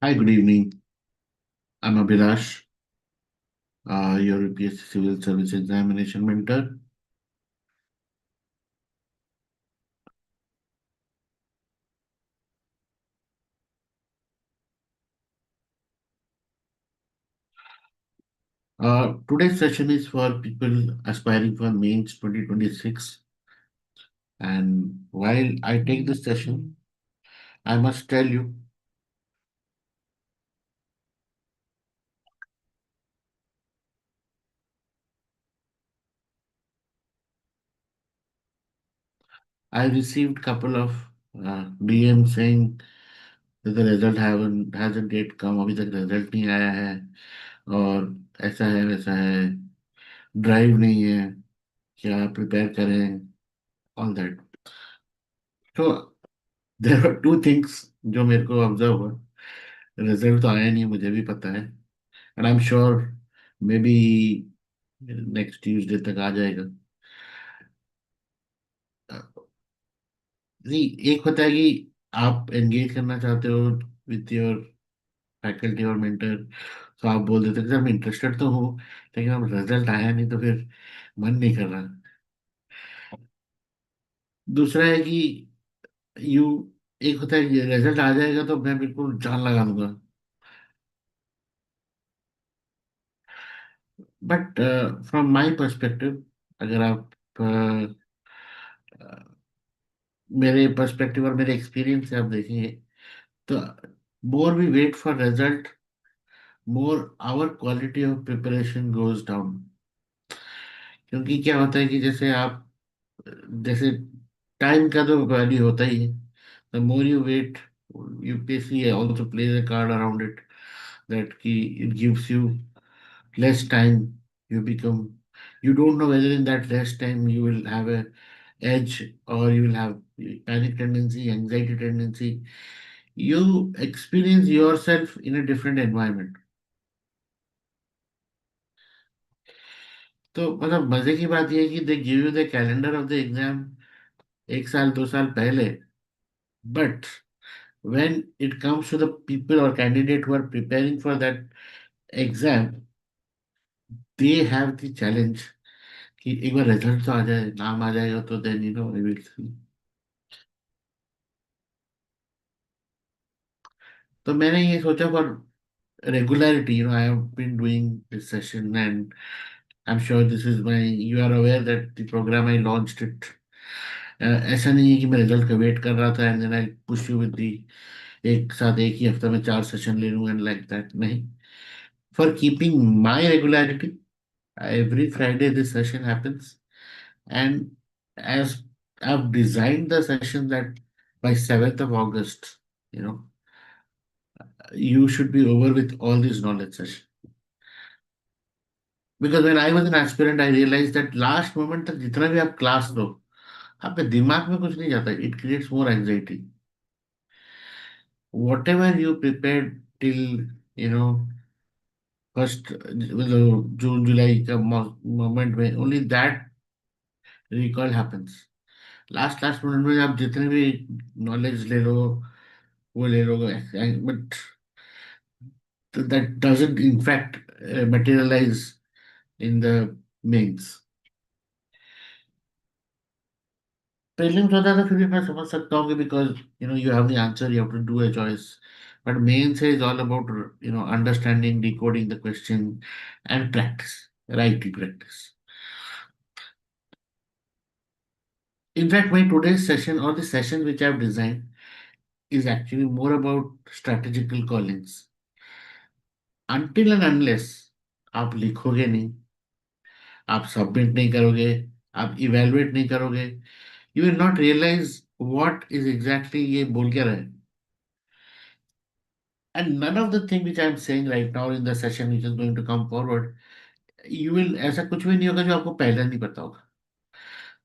Hi, good evening. I'm Abhilash, your UPSC Civil Service Examination mentor. Today's session is for people aspiring for mains 2026. And while I take this session, I must tell you, I received couple of DM saying that the result haven't hasn't yet come, अभी तक result नहीं आया है और ऐसा है वैसा है, ड्राइव नहीं है, क्या प्रिपेयर करें, all that. So there are two things जो मेरे को ऑब्जर्व हुआ. रिजल्ट तो आया नहीं, मुझे भी पता है, and I am sure may be next Tuesday तक आ जाएगा. नहीं, एक होता है कि आप एंगेज करना चाहते हो विथ योर फैकल्टी और मेंटर, तो आप बोल देते हो कि सर मैं इंटरेस्टेड तो हूँ, लेकिन अब रिजल्ट आया नहीं तो फिर मन नहीं कर रहा. दूसरा है कि यू एक होता है कि रिजल्ट आ जाएगा तो मैं बिल्कुल जान लगा दूंगा. बट फ्रॉम माई पर्सपेक्टिव, अगर आप मेरे पर्सपेक्टिव और मेरे एक्सपीरियंस से आप देखेंगे तो more we wait for result, more our quality of preparation goes down. क्योंकि क्या होता है कि जैसे टाइम का तो वैल्यू होता ही है. The more you wait, UPSC also places a card around it, that कि it gives you less time. You don't know whether in that less time you will have a edge or you will have panic tendency, anxiety tendency. You experience yourself in a different environment. तो मतलब मजे की बात यह है कि they give you the calendar of the exam एक साल दो साल पहले, but when it comes to the people or candidate who are preparing for that exam, they have the challenge कि एक बार रिजल्ट तो आ जाए, नाम आ जाएगा तो देन वी विल सी. तो मैंने ये सोचा for regularity, I have been doing this session, and I'm sure this is my, you are aware that the program I launched it. ऐसा नहीं है कि मैं रिजल्ट का वेट कर रहा था and then I push you with the एक साथ एक ही हफ्ते में चार सेशन ले लूँ एंड लाइक दैट, नहीं. For keeping my regularity, every Friday this session happens, and as I've designed the session that by 7th of August, you know, you should be over with all these knowledge sessions. Because when I was an aspirant I realize that last moment तक जितना भी आप class लो, आपके दिमाग में कुछ नहीं जाता. It creates more anxiety. Whatever you prepare till you know first, मतलब जून जुलाई का मोमेंट में, only that recall happens. Last last moment में आप जितने भी नॉलेज ले लो, वो ले लो, but that doesn't in fact materialize in the mains. Prelims होता है तो फिर भी मैं समझ सकता हूँ कि because you have the answer, you have to do a choice. But mains is all about understanding, decoding the question and practice, writing practice. In fact, my today's session or the session which I've designed is actually more about strategical callings. Until and unless आप लिखोगे नहीं, आप submit नहीं करोगे, आप evaluate नहीं करोगे, you will not realize what is exactly ये बोल क्या रहा है. And none of the thing which I'm saying right now in the session which is going to come forward, you will, ऐसा कुछ भी नहीं होगा जो आपको पहले नहीं पता होगा.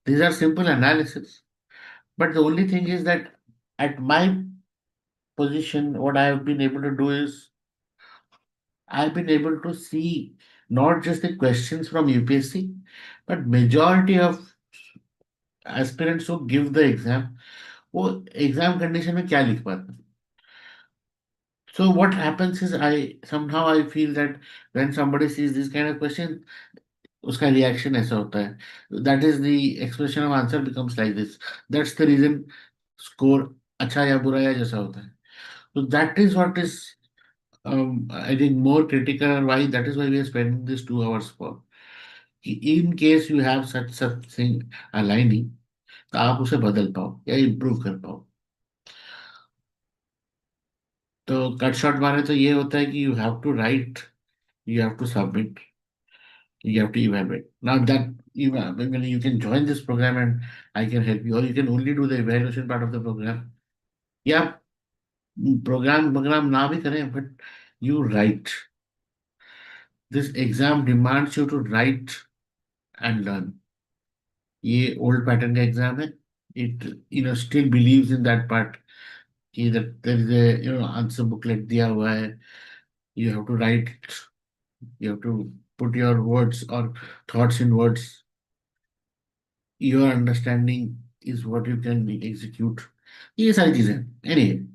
These are simple analysis. But the only thing is that at my position, what I have been able to do is I've been able to see not just the questions from UPSC, but majority of aspirants who give the exam, वो exam condition में क्या लिख पाते हैं. So what happens is I somehow I feel that when somebody sees this kind of question, उसका reaction ऐसा होता है. That is the expression of answer becomes like this. That's the reason score अच्छा या बुरा या जैसा होता है. So that is what is I think more critical, and why that is why we are spending this 2 hours for. In case you have such thing aligning, तो आप उसे बदल पाओ या इम्प्रूव कर पाओ. तो कट शॉर्ट माने तो ये होता है कि you have to write, you have to submit, you have to evaluate. Now that you can join this program and I can help you, or you can only do the evaluation part of the program. या program program ना भी करें, but you write. This exam demands you to write and learn. ये old pattern का exam है. It still believes in that part कि there is a answer booklet दिया हुआ है. You have to write, you have to put your words or thoughts in words. Your understanding is what you can execute. ये सारी चीजें. Anyway,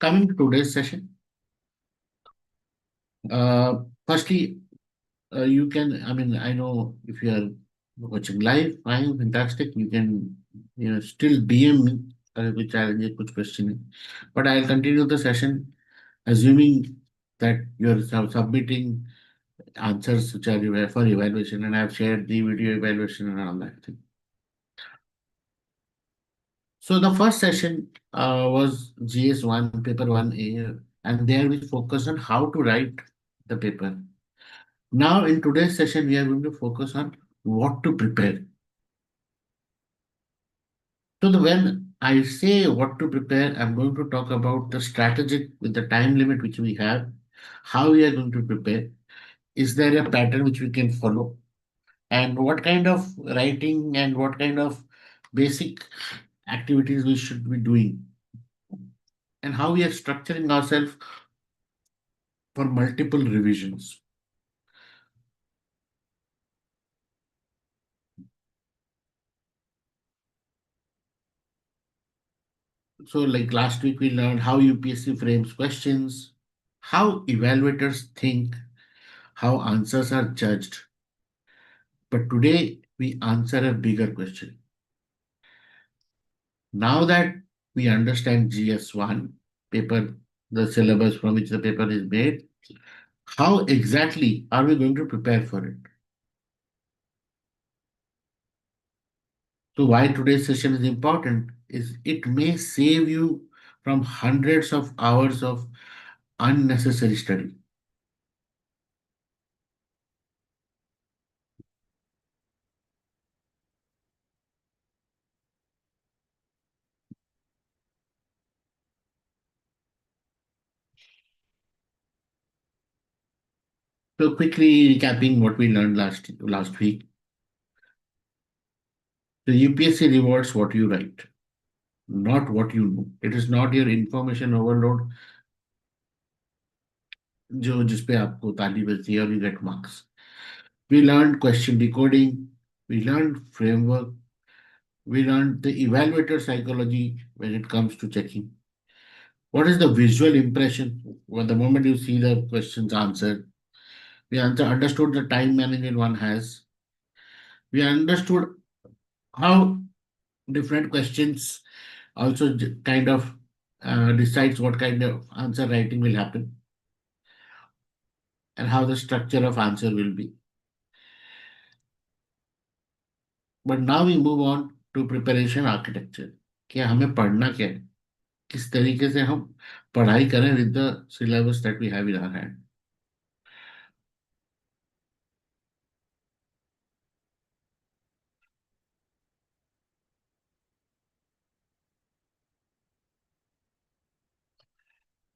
coming to today's session, firstly, you can, I mean, I know if you are watching live, fine, fantastic. You can, still DM me अगर कोई challenge है, कुछ question है. But I'll continue the session assuming that you're submitting answers which are for evaluation, and I've shared the video evaluation and all that thing. So the first session was GS1, paper 1A, and there we focused on how to write the paper. Now in today's session, we are going to focus on what to prepare. So when I say what to prepare, I'm going to talk about the strategic with the time limit which we have, how we are going to prepare. Is there a pattern which we can follow? And what kind of writing and what kind of basic activities we should be doing, and how we are structuring ourselves for multiple revisions. So, like last week, we learned how UPSC frames questions, how evaluators think, how answers are judged. But today, we answer a bigger question. Now that we understand GS1 paper, the syllabus from which the paper is made, how exactly are we going to prepare for it? So, why today's session is important is it may save you from hundreds of hours of unnecessary study. So quickly recapping what we learned last week. The UPSC rewards what you write, not what you know. It is not your information overload जो जिसपे आपको ताली बजती है और you get marks. We learned question decoding, we learned framework, we learned the evaluator psychology when it comes to checking. What is the visual impression when the moment you see the questions answered? We understood the time management one has. We understood how different questions also kind of decides what kind of answer writing will happen and how the structure of answer will be. But now we move on to preparation architecture. कि हमें पढ़ना क्या है, किस तरीके से हम पढ़ाई करें with the syllabus that we have in our hand.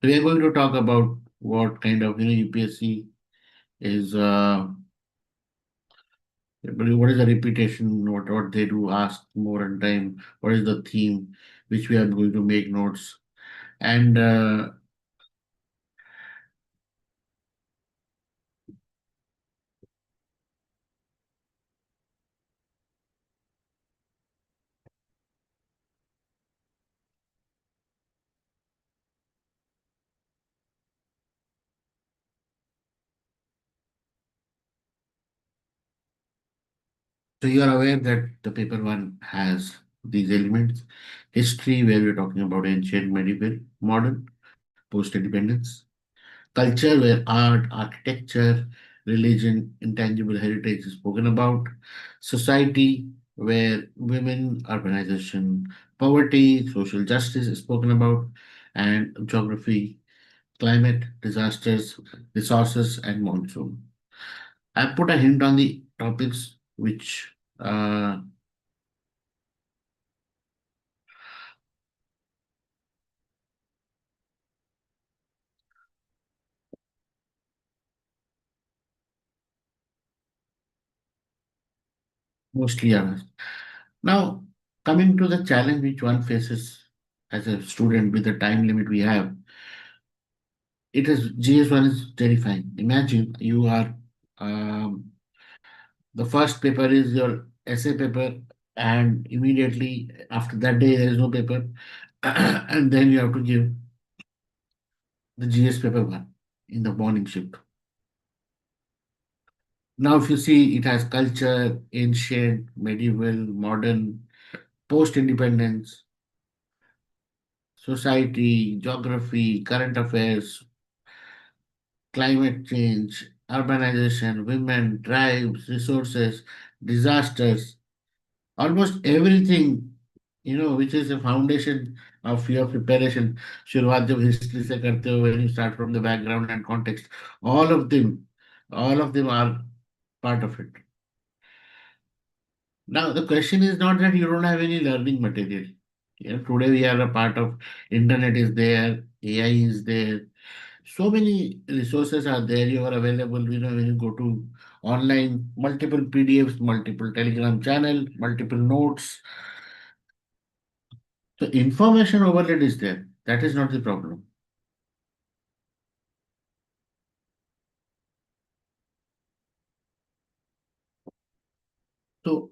So we are going to talk about what kind of UPSC is what is the repetition, what they do, ask more and time, what is the theme which we are going to make notes, and So you are aware that the paper one has these elements: history, where we're talking about ancient, medieval, modern, post-independence; culture, where art, architecture, religion, intangible heritage is spoken about; society, where women, urbanization, poverty, social justice is spoken about; and geography, climate, disasters, resources, and monsoon. I put a hint on the topics which mostly are. Now, coming to the challenge which one faces as a student with the time limit we have, it is GS1 is terrifying. Imagine you are um, the first paper is your essay paper, and immediately after that day there is no paper, and then you have to give the GS paper one in the morning shift. Now, if you see, it has culture, ancient, medieval, modern, post independence, society, geography, current affairs, climate change, urbanization, women, tribes, resources, disasters, almost everything, which is the foundation of your preparation. शुरुआत जब history से करते हो, when you start from the background and context, all of them, all of them are part of it. Now, the question is not that you don't have any learning material. Today we are a part of internet is there, AI is there. So many resources are there. You are available. When you go to online, multiple PDFs, multiple Telegram channel, multiple notes. So information overload is there. That is not the problem. So,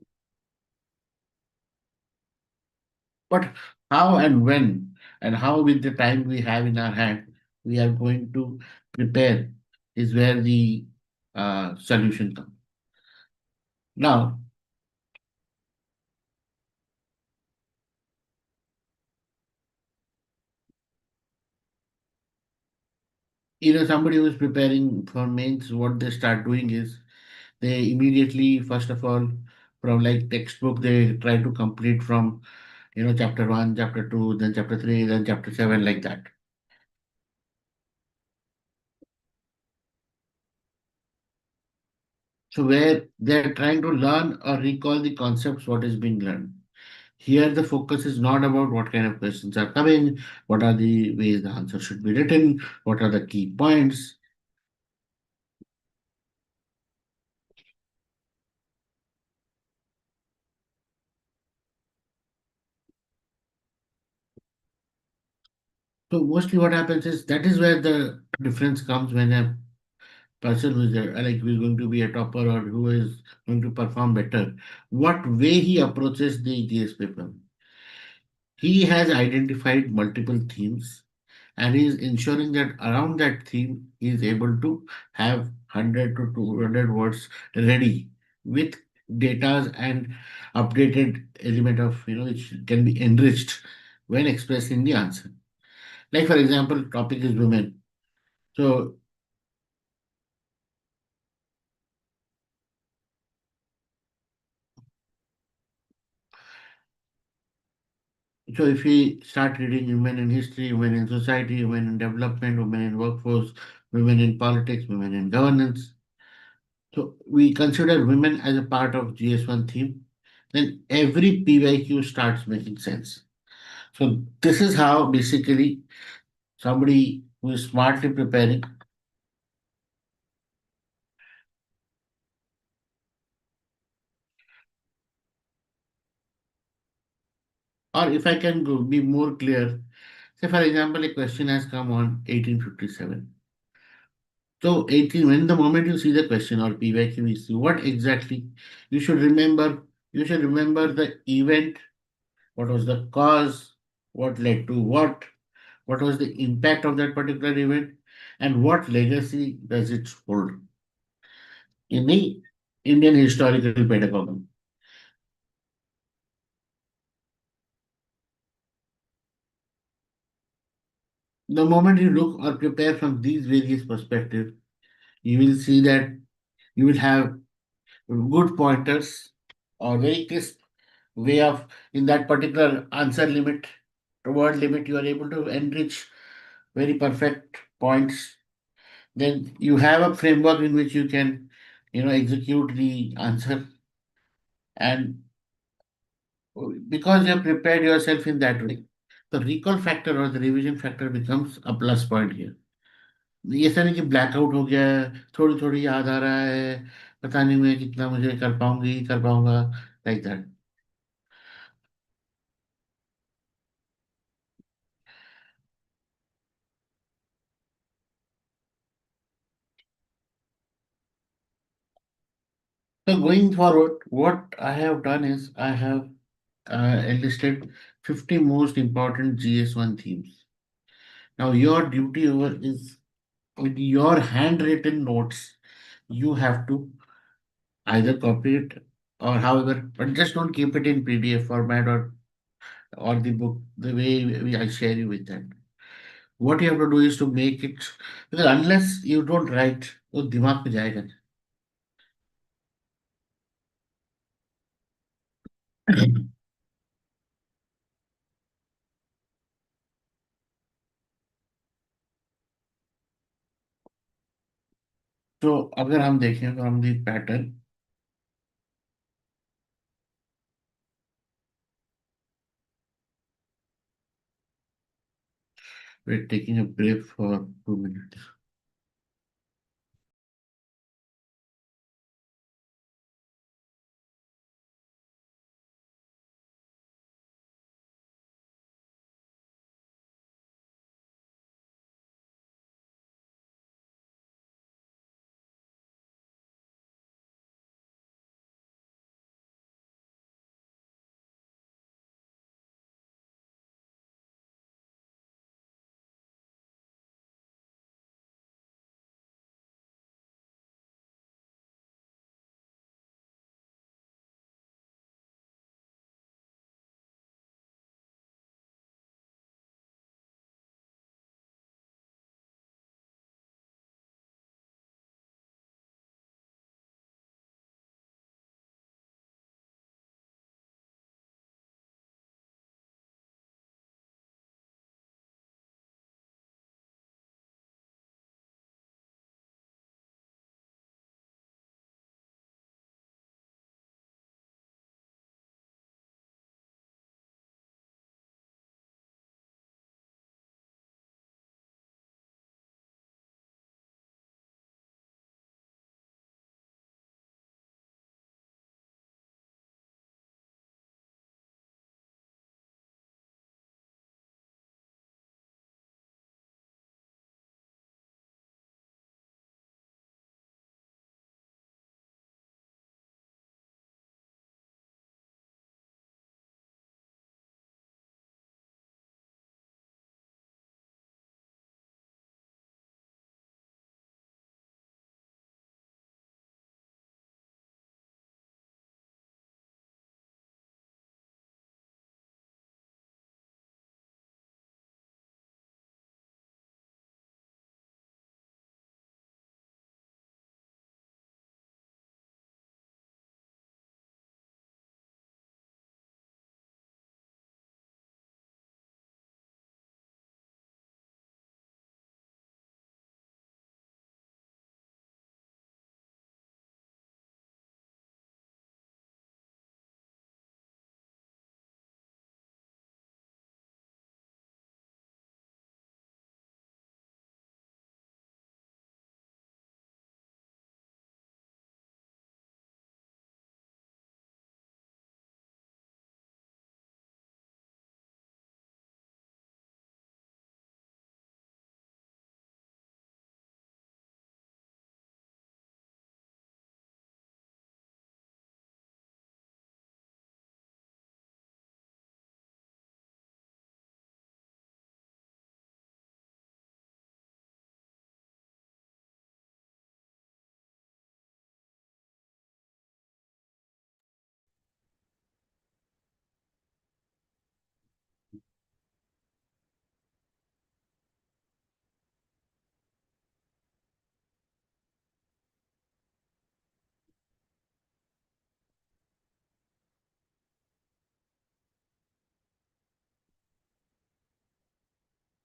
but how and when and how with the time we have in our hand, we are going to prepare is where the solution comes. Now, somebody who is preparing for mains, what they start doing is they immediately, first of all, from like textbook, they try to complete from, chapter 1, chapter 2, then chapter 3, then chapter 7, like that. So where they're trying to learn or recall the concepts, what is being learned. Here, the focus is not about what kind of questions are coming, what are the ways the answer should be written, what are the key points. So mostly what happens is that is where the difference comes when a person who is who is going to be a topper or who is going to perform better, what way he approaches the GS paper. He has identified multiple themes and he is ensuring that around that theme he is able to have 100 to 200 words ready with data and updated element of which can be enriched when expressing the answer. Like for example, topic is women. So so if we start reading women in history, women in society, women in development, women in workforce, women in politics, women in governance, so we consider women as a part of GS1 theme, then every PYQ starts making sense. So this is how basically somebody who is smartly preparing, or if I can be more clear, say for example, a question has come on 1857. So 18, when the moment you see the question or PYQ, you see what exactly you should remember. You should remember the event, what was the cause, what led to what was the impact of that particular event, and what legacy does it hold in the Indian historical pedagogy. The moment you look or prepare from these various perspectives, you will see that you will have good pointers or very crisp way of in that particular answer limit, word limit, you are able to enrich very perfect points. Then you have a framework in which you can, execute the answer. And because you have prepared yourself in that way, the recall factor or the revision factor becomes a plus point here. ऐसा नहीं कि blackout हो गया है, थोड़ी थोड़ी याद आ रहा है, पता नहीं मैं कितना मुझे कर पाऊंगी कर पाऊंगा, like that. So going forward, what I have done is I have enlisted 50 most important GS1 themes. Now your duty over is with your handwritten notes. You have to either copy it or however, but just don't keep it in PDF format or the book the way I share you with that. What you have to do is to make it, because unless you don't write, वो दिमाग में जाएगा नहीं. तो अगर हम देखें तो हम the pattern, we're taking a break for 2 minutes.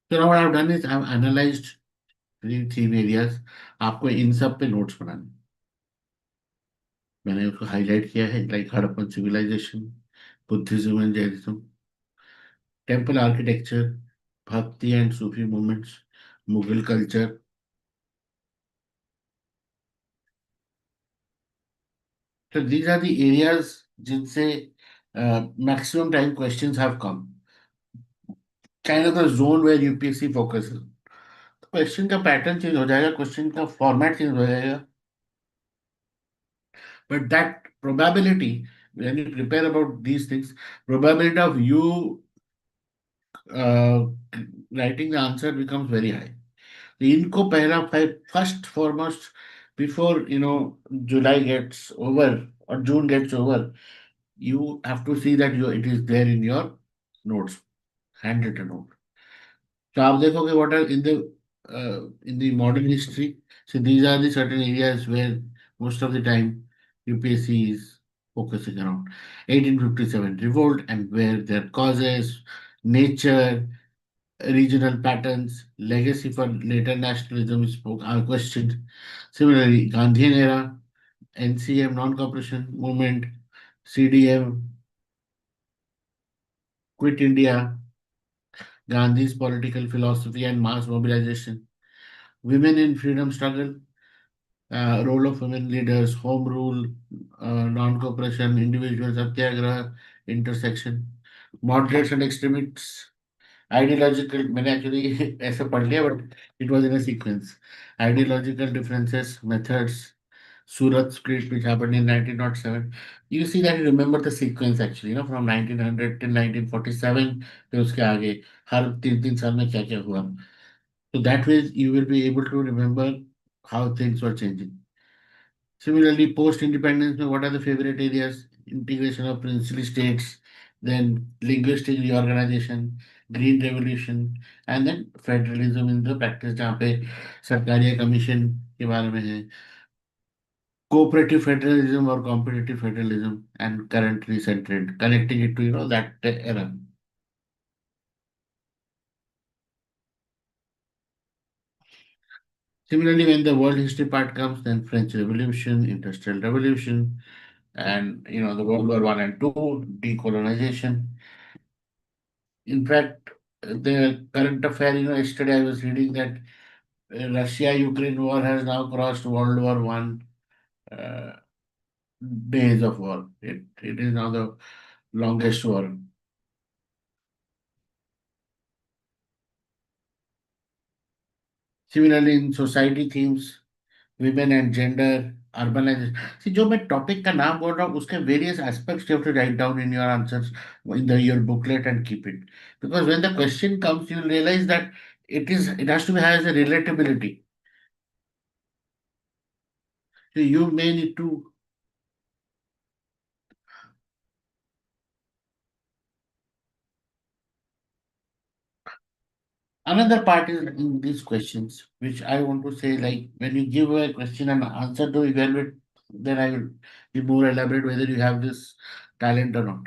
So now what I've done is I've analyzed three theme areas. आपको इन सब पे नोट्स बनाने. मैंने उसको हाईलाइट किया है, like Harappan civilisation, Buddhism and Jainism, temple architecture, Bhakti and Sufi movements, Mughal culture. तो these are the areas जिनसे maximum time questions have come. Kind of the zone where UPSC focuses. Question का पैटर्न चेंज हो जाएगा, question का format change हो जाएगा, but that probability, when you prepare about these things, probability of you uh, writing the answer becomes very high. तो इनको पहला first foremost, before July gets over और June gets over, you have to see that it is there in your notes, handwritten note. So आप देखोगे what are in the modern history. So these are the certain areas where most of the time UPSC is focusing around. 1857 revolt and where their causes, nature, regional patterns, legacy for later nationalism are questioned. Similarly, Gandhian era, NCM non-cooperation movement, CDM, quit India, Gandhi's political philosophy and mass mobilization, women in freedom struggle, role of women leaders, home rule, non-cooperation, individual satyagraha, intersection, moderates and extremists, ideological. मैंने actually ऐसे पढ़ लिया, but it was in a sequence. Ideological differences, methods, Surat split which happened in 1907. You see that you remember the sequence actually, from 1900 till 1947. फिर उसके आगे हर 3-3 साल में क्या क्या हुआ. So that way you will be able to remember how things were changing. Similarly, post-independence, what are the favorite areas? Integration of princely states, then linguistic reorganization, green revolution, and then federalism in the practice, जहाँ पे सरकारी commission के बारे में है, cooperative federalism or competitive federalism, and current recent trend, connecting it to that era. Similarly, when the world history part comes, then French Revolution, Industrial Revolution, and the World War One and Two, decolonization. In fact, the current affair, yesterday I was reading that Russia-Ukraine war has now crossed World War One uh, days of war. It is now the longest war. Similarly, in society themes, women and gender, urbanization. See, जो मैं topic का नाम बोल रहा हूँ उसके various aspects you have to write down in your answers in your booklet and keep it. Because when the question comes, you realize that it has to be has a relatability. So you may need to. Another part is in these questions, which I want to say, like when you give a question and answer to evaluate, then I will be more elaborate whether you have this talent or not.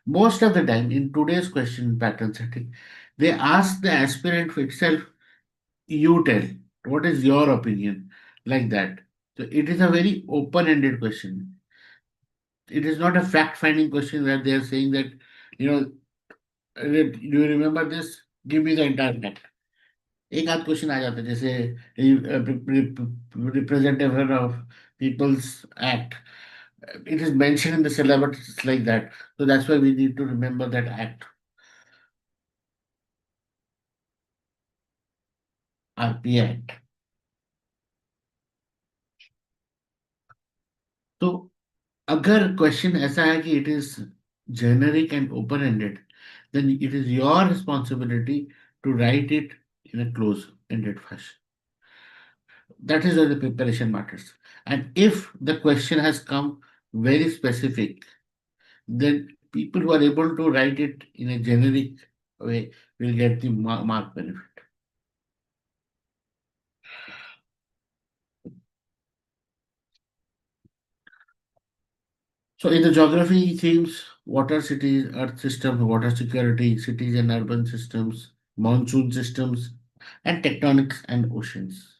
Most of the time, in today's question pattern setting, they ask the aspirant itself, you tell, what is your opinion, like that. So it is a very open-ended question. It is not a fact-finding question where they are saying that, you know, do you remember this? Give me the entire fact. एक आध question आ जाता है जैसे representative of peoples act. It is mentioned in the syllabus like that. So that's why we need to remember that act, RP Act. तो अगर question ऐसा है कि it is generic and open ended, then it is your responsibility to write it in a close-ended fashion. That is where the preparation matters. And if the question has come very specific, then people who are able to write it in a generic way will get the mark benefit. So in the geography themes, water cities, earth systems, water security, cities and urban systems, monsoon systems, and tectonics and oceans.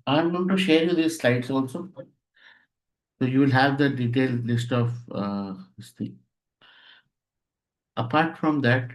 I'm going to share you these slides also. So you will have the detailed list of this thing. Apart from that,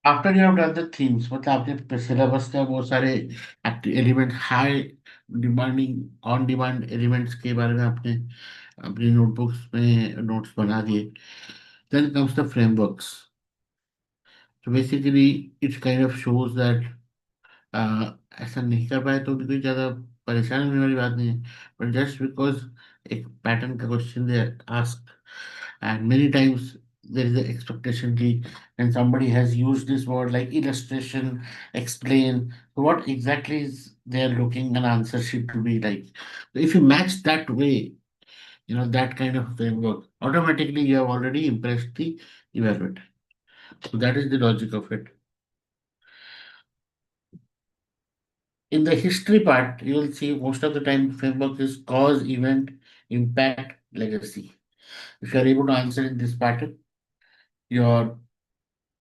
after you have done the themes, मतलब आपने syllabus का बहुत सारे element high demanding on demand elements के बारे में आपने अपनी नोटबुक्स में नोट्स बना दिए. Then comes the frameworks. So basically it kind of shows that ऐसा नहीं कर पाए तो भी कोई ज़्यादा परेशान होने वाली बात नहीं है. बट जस्ट बिकॉज एक पैटर्न का question they ask and many times there is an expectation ki when somebody has used this word like illustration, explain, so what exactly is they're looking an answer sheet to be like. So if you match that way, that kind of framework, automatically you have already impressed the evaluator. So that is the logic of it. In the history part, you will see most of the time framework is cause, event, impact, legacy. If you are able to answer in this pattern, your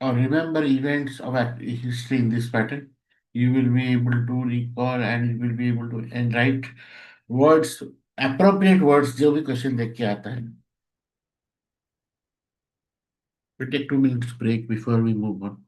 or remember events of history in this pattern, you will be able to recall and you will be able to and write words, appropriate words जो भी question देख के आता है. We take 2 minutes break before we move on.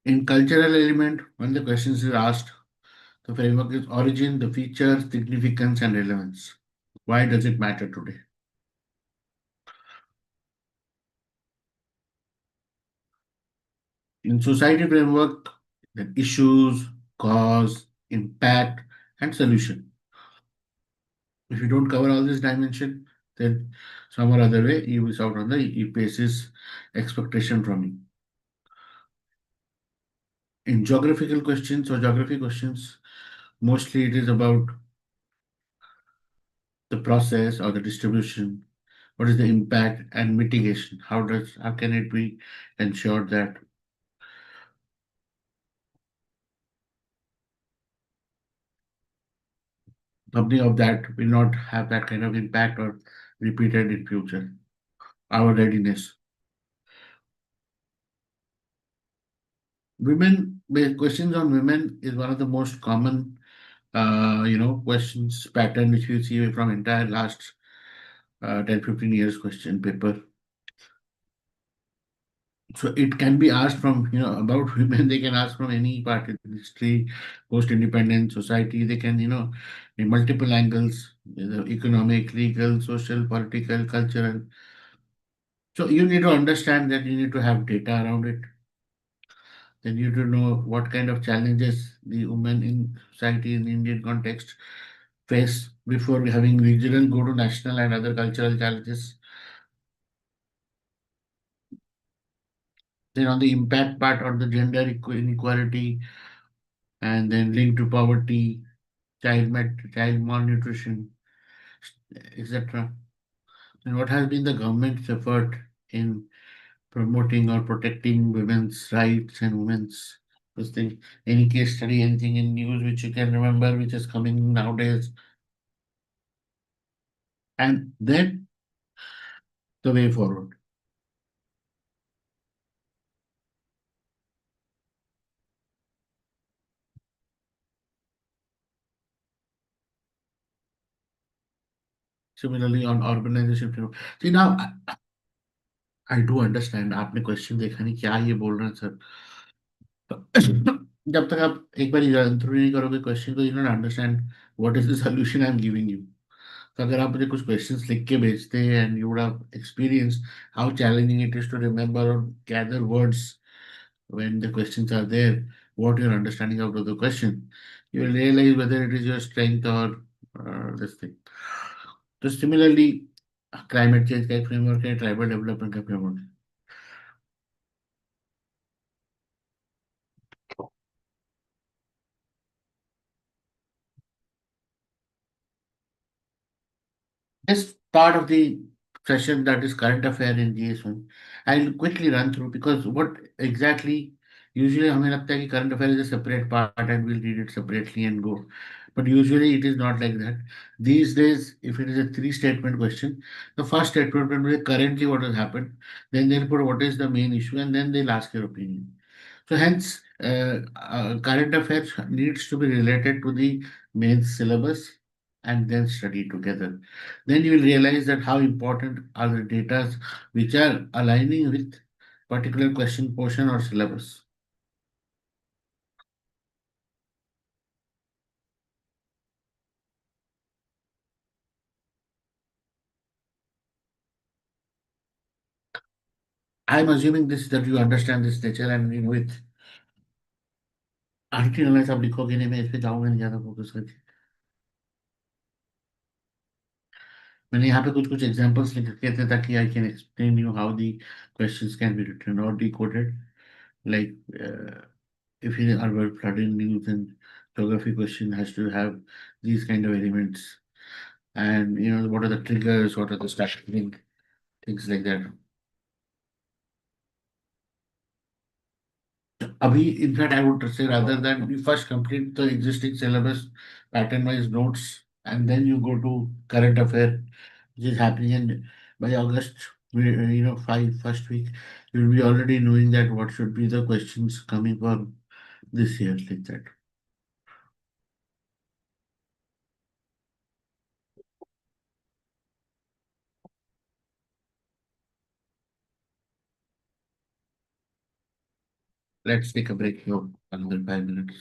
In cultural element, when the questions is asked, the framework is origin, the feature, significance, and relevance. Why does it matter today? In society framework, the issues, cause, impact, and solution. If you don't cover all this dimension, then some or other way you miss out on the UPSC's expectation from you. In geographical questions or geography questions, mostly it is about the process or the distribution. What is the impact and mitigation? How can it be ensured that something of that will not have that kind of impact or repeated in future? Our readiness. Questions on women is one of the most common, questions pattern which we see from entire last 10, 15 years question paper. So it can be asked from, about women, they can ask from any part in history, post-independent society, they can, in multiple angles, economic, legal, social, political, cultural. So you need to understand that you need to have data around it. Then you need to know what kind of challenges the women in society in Indian context face before having regional, go to national and other cultural challenges. Then on the impact part on the gender inequality and then linked to poverty, child malnutrition, etc. And what has been the government's effort in promoting or protecting women's rights and women's this thing? Any case study, anything in news which you can remember, which is coming nowadays? And then the way forward. Similarly, on urbanization. See now, I do understand. आपने question देखा नहीं क्या ये बोल रहे हैं sir. जब तक आप एक बार रन थ्रू नहीं करोगे क्वेश्चन को, you not understand what is the solution I am giving you. तो अगर आप मुझे कुछ क्वेश्चंस लिख के भेजते हैं and you would have experience how challenging it is to remember और gather words when the questions are there, what your understanding out of the question, you will realize whether it is your strength or this thing. So similarly, climate change का एक framework है, tribal development का framework है. This part of the session that is current affair in GS1, I'll quickly run through because what exactly usually हमें लगता है कि current affair is a separate part and we'll read it separately and go. But usually it is not like that. These days, if it is a three statement question, the first statement will be currently what has happened, then they'll put what is the main issue, and then they'll ask your opinion. So hence, current affairs needs to be related to the main syllabus and then study together. Then you will realize that how important are the data which are aligning with particular question portion or syllabus. I'm assuming this that you understand this nature and with until unless आप लिखोगे नहीं मैं इस पे जाऊंगा नहीं ज्यादा focus करके. मैंने यहाँ पे कुछ कुछ एग्जांपल्स लिख रखे थे ताकि I can explain you how the questions can be written और decoded. Like if in urban flooding news and geography question has to have these kind of elements, and what are the triggers, what are the starting things like that. Abhi, in fact, I would say rather than you first complete the existing syllabus pattern wise notes and then you go to current affair which is happening, and by August, five first week, you'll be already knowing that what should be the questions coming for this year like that. Let's take a break now, another 5 minutes.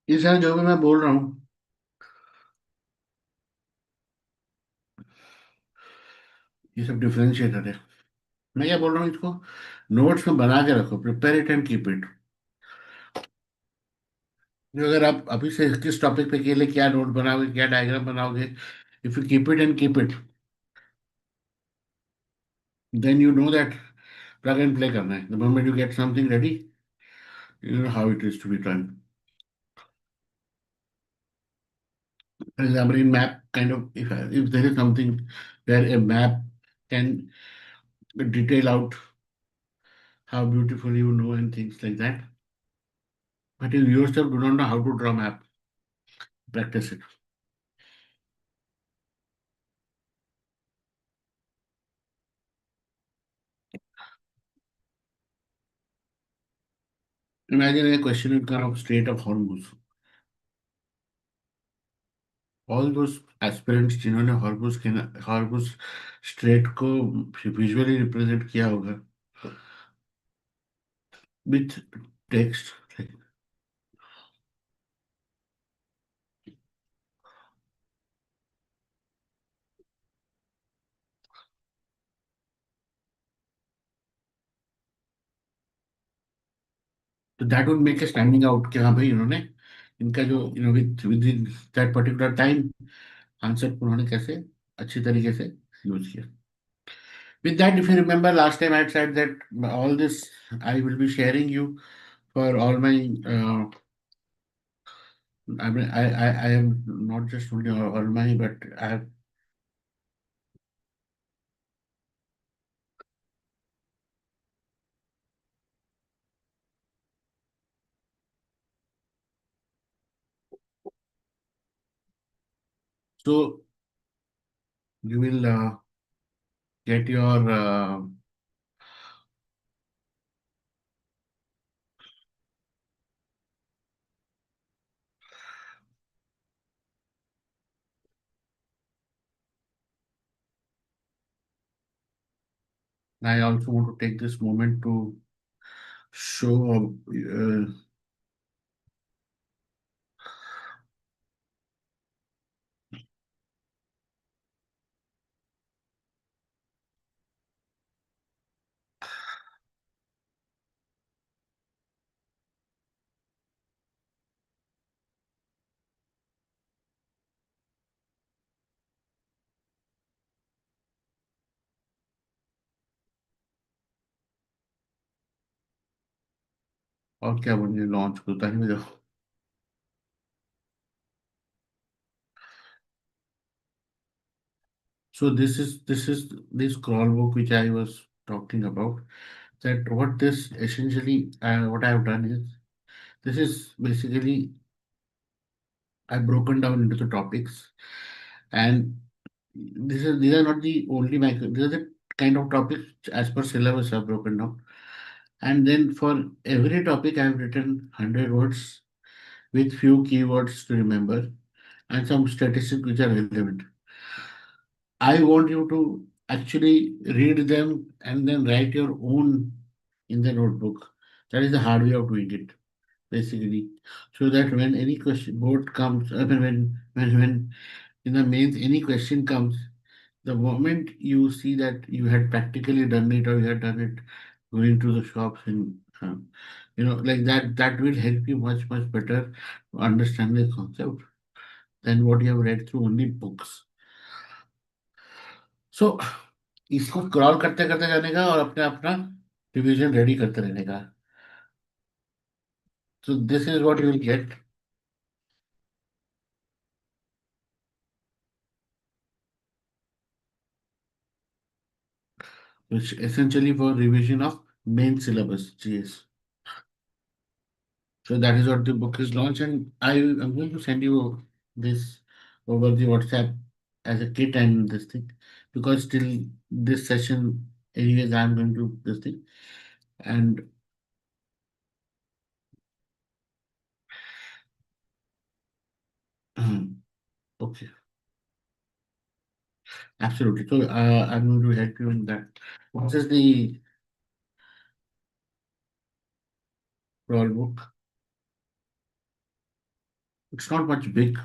ये सारा जो भी मैं बोल रहा हूँ, ये सब डिफरेंशिएटर है। मैं क्या बोल रहा हूँ, इसको नोट्स में बना के रखो, prepare it and keep it. जो अगर आप अभी से किस टॉपिक पे के लिए क्या नोट बनाओगे, क्या डायग्राम बनाओगे, if you keep it and keep it, then you know that plug and play करना है। The moment you get something ready, you know how it is to be done. For example, in map, kind of, if there is something where a map can detail out how beautiful you know and things like that, but you yourself do not know how to draw map, practice it. Imagine a question in kind of state of Hormuz. All those aspirants जिन्होंने Hormuz strait को visually represent किया होगा with text, तो that would make a standing out कि हाँ भाई इन्होंने इनका जो with with in that particular time answer को उन्होंने कैसे अच्छी तरीके से यूज किया। With that, if you remember last time I had said that all this I will be sharing you for all my I mean I am not just only all my but I have, so you will get your I also want to take this moment to show और क्या बोलिए launch होता ही मेरा। So this is this crawl book which I was talking about. That what this essentially what I have done is this is basically I've broken down into the topics, and these are not the only micro. These are the kind of topics as per syllabus I've broken down. And then for every topic, I've written 100 words with few keywords to remember and some statistics which are relevant. I want you to actually read them and then write your own in the notebook. That is the hard way of doing it, basically. So that when any question board comes, when in the mains any question comes, the moment you see that you had practically done it or you had done it going to the shops and like that, that will help you much better to understand the concept than what you have read through only books. So इसको crawl करते करते जाने का और अपने अपना revision ready करते रहने का. So this is what you will get, which essentially for revision of main syllabus GS. So that is what the book is launched, and am going to send you this over the WhatsApp as a kit and this thing, because till this session, anyways, I'm going to this thing. And okay, absolutely. So I'm going to help you in that. What is the roll book? It's not much big,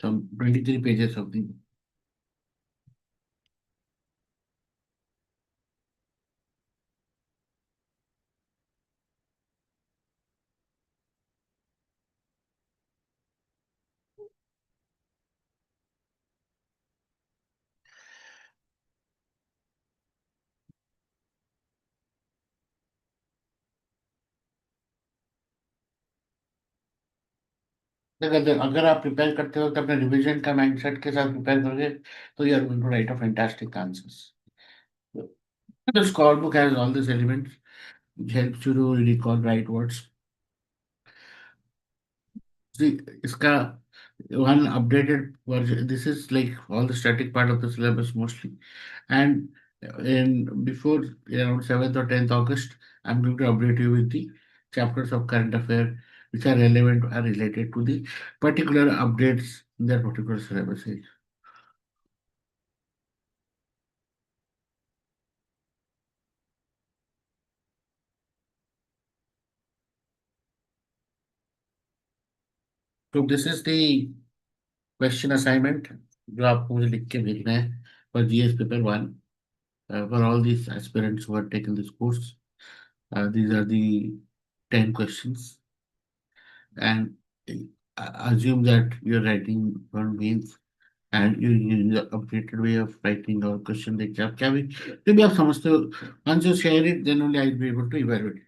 some 23 pages of the. अगर आप prepare करते हो तो अपने revision का mindset के साथ prepare करोगे तो you are going to write a fantastic answers. The scorebook has all these elements which helps you to recall right words. See, iska one updated version. This is like all the static part of the syllabus mostly. And in before around 7th or 10th August, I'm going to update you with the chapters of current affair which are relevant or related to the particular updates in that particular syllabus. So this is the question assignment जो आपको मुझे लिख के भेजना है for GS paper 1 for all these aspirants who have taken this course. These are the 10 questions, and assume that you're writing for mains and you use the updated way of writing our question देखिए आप क्या भी आप समझते हो. Once you share it, then only I'll be able to evaluate.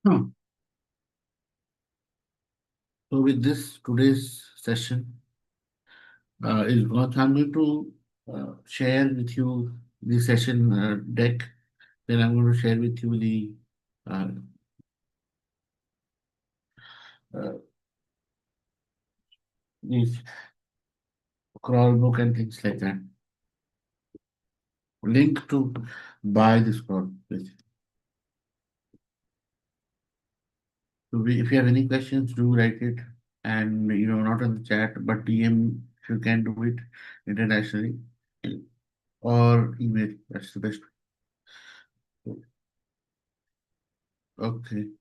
Hmm. So with this, today's session is gone. I'm going to share with you the session deck. Then I'm going to share with you the uh, uh, these crawl book and things like that. Link to buy this crawl. Basically. So if you have any questions, do write it, and not on the chat, but DM if you can do it internationally or email. That's the best. Okay.